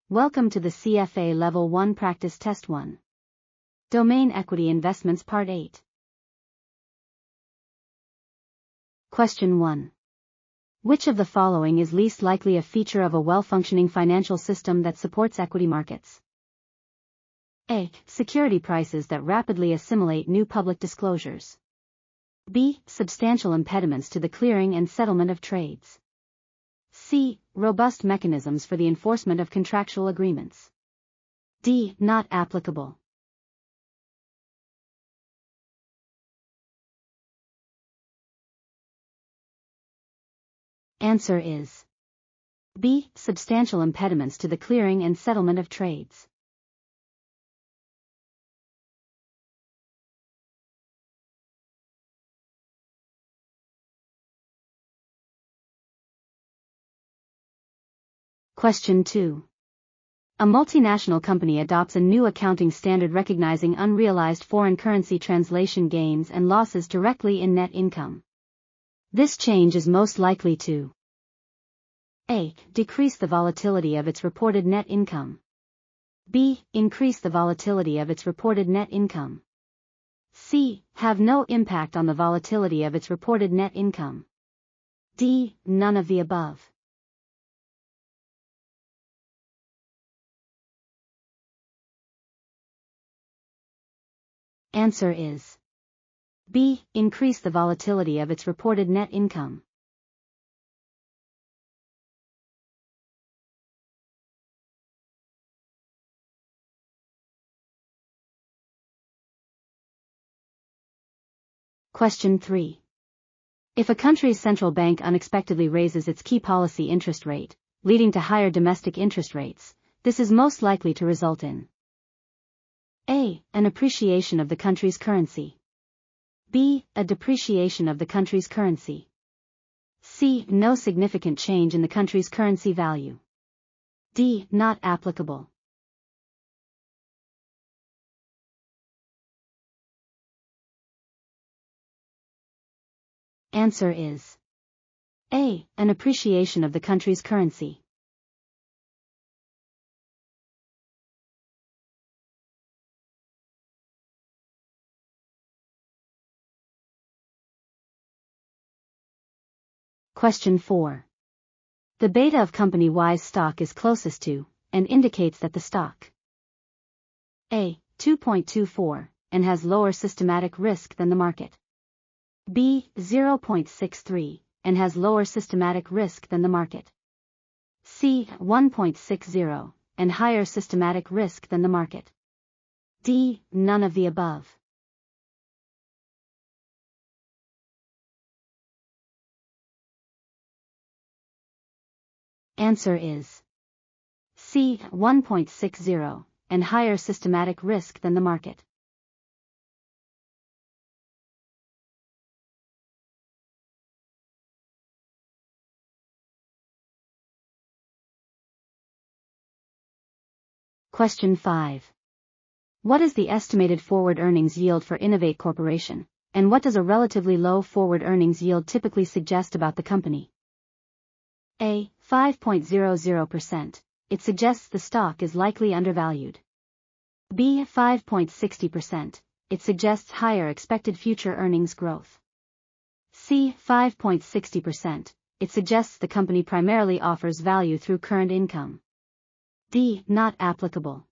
Welcome to the CFA Level 1 Practice Test 1. Domain Equity Investments Part 8. Question 1. Which of the following is least likely a feature of a well-functioning financial system that supports equity markets? A. Security prices that rapidly assimilate new public disclosures. B. Substantial impediments to the clearing and settlement of trades. C. Robust mechanisms for the enforcement of contractual agreements. D. Not applicable. Answer is B. Substantial impediments to the clearing and settlement of trades. Question 2. A multinational company adopts a new accounting standard recognizing unrealized foreign currency translation gains and losses directly in net income. This change is most likely to A. Decrease the volatility of its reported net income. B. Increase the volatility of its reported net income. C. Have no impact on the volatility of its reported net income. D. None of the above. Answer is B. Increase the volatility of its reported net income. Question 3. If a country's central bank unexpectedly raises its key policy interest rate, leading to higher domestic interest rates, this is most likely to result in A. An appreciation of the country's currency. B. A depreciation of the country's currency. C. No significant change in the country's currency value. D. Not applicable. Answer is A. An appreciation of the country's currency. Question 4. The beta of company Y's stock is closest to, and indicates that the stock A. 2.24, and has lower systematic risk than the market. B. 0.63, and has lower systematic risk than the market. C. 1.60, and higher systematic risk than the market. D. None of the above. Answer is C. 1.60, and higher systematic risk than the market. Question 5. What is the estimated forward earnings yield for Innovate Corporation, and what does a relatively low forward earnings yield typically suggest about the company? A. 5.00%. It suggests the stock is likely undervalued. B. 5.60%. It suggests higher expected future earnings growth. C. 5.60%. It suggests the company primarily offers value through current income. D. Not applicable.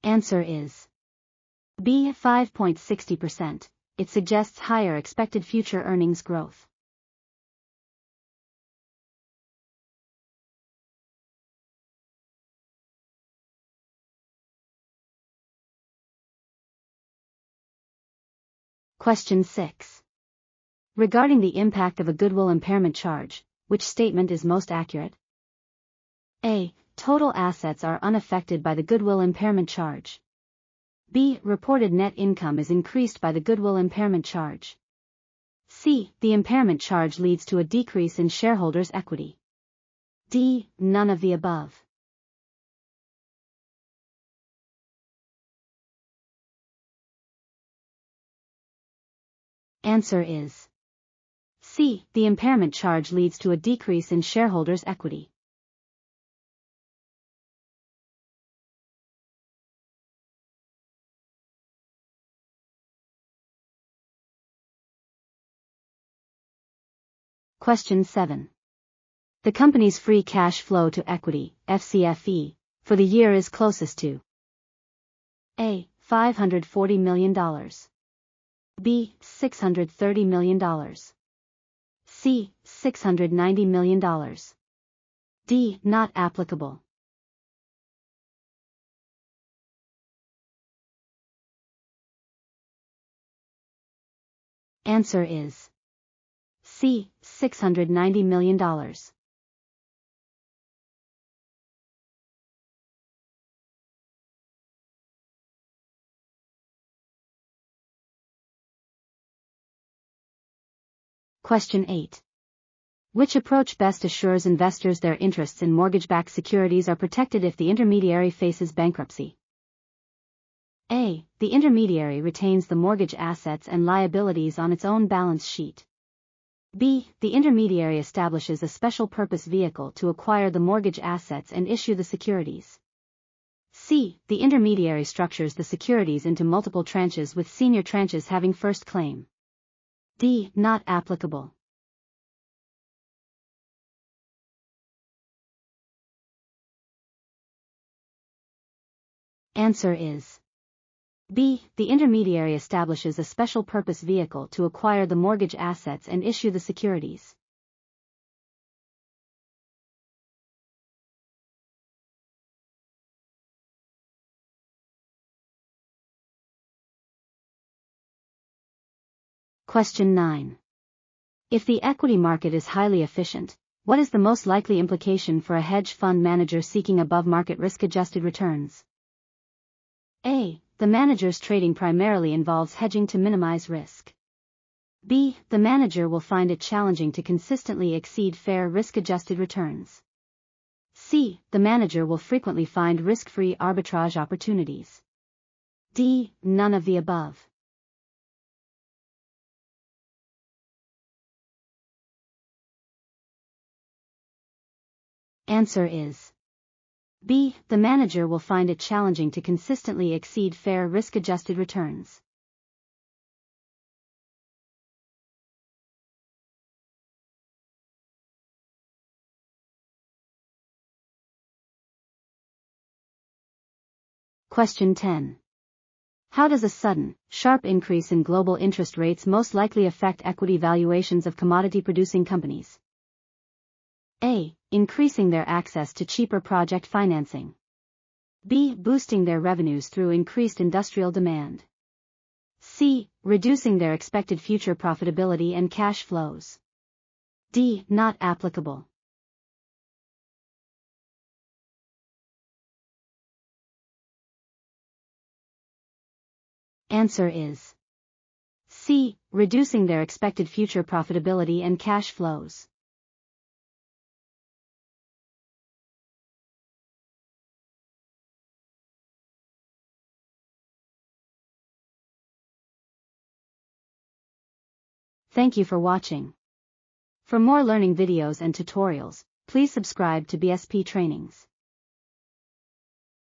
Answer is B. 5.60%. It suggests higher expected future earnings growth. Question 6. Regarding the impact of a goodwill impairment charge, which statement is most accurate? A. Total assets are unaffected by the goodwill impairment charge. B. Reported net income is increased by the goodwill impairment charge. C. The impairment charge leads to a decrease in shareholders' equity. D. None of the above. Answer is C. The impairment charge leads to a decrease in shareholders' equity. Question 7. The company's free cash flow to equity, FCFE, for the year is closest to A. $540 million. B. $630 million. C. $690 million. D. Not applicable. Answer is C. $690 million. Question 8. Which approach best assures investors their interests in mortgage-backed securities are protected if the intermediary faces bankruptcy? A. The intermediary retains the mortgage assets and liabilities on its own balance sheet. B. The intermediary establishes a special purpose vehicle to acquire the mortgage assets and issue the securities. C. The intermediary structures the securities into multiple tranches with senior tranches having first claim. D. Not applicable. Answer is B. The intermediary establishes a special purpose vehicle to acquire the mortgage assets and issue the securities. Question 9. If the equity market is highly efficient, what is the most likely implication for a hedge fund manager seeking above-market risk-adjusted returns? A. The manager's trading primarily involves hedging to minimize risk. B. The manager will find it challenging to consistently exceed fair risk-adjusted returns. C. The manager will frequently find risk-free arbitrage opportunities. D. None of the above. Answer is B. The manager will find it challenging to consistently exceed fair risk-adjusted returns. Question 10. How does a sudden, sharp increase in global interest rates most likely affect equity valuations of commodity-producing companies? A. Increasing their access to cheaper project financing. B. Boosting their revenues through increased industrial demand. C. Reducing their expected future profitability and cash flows. D. Not applicable. Answer is C. Reducing their expected future profitability and cash flows. Thank you for watching. For more learning videos and tutorials, please subscribe to BISP Trainings.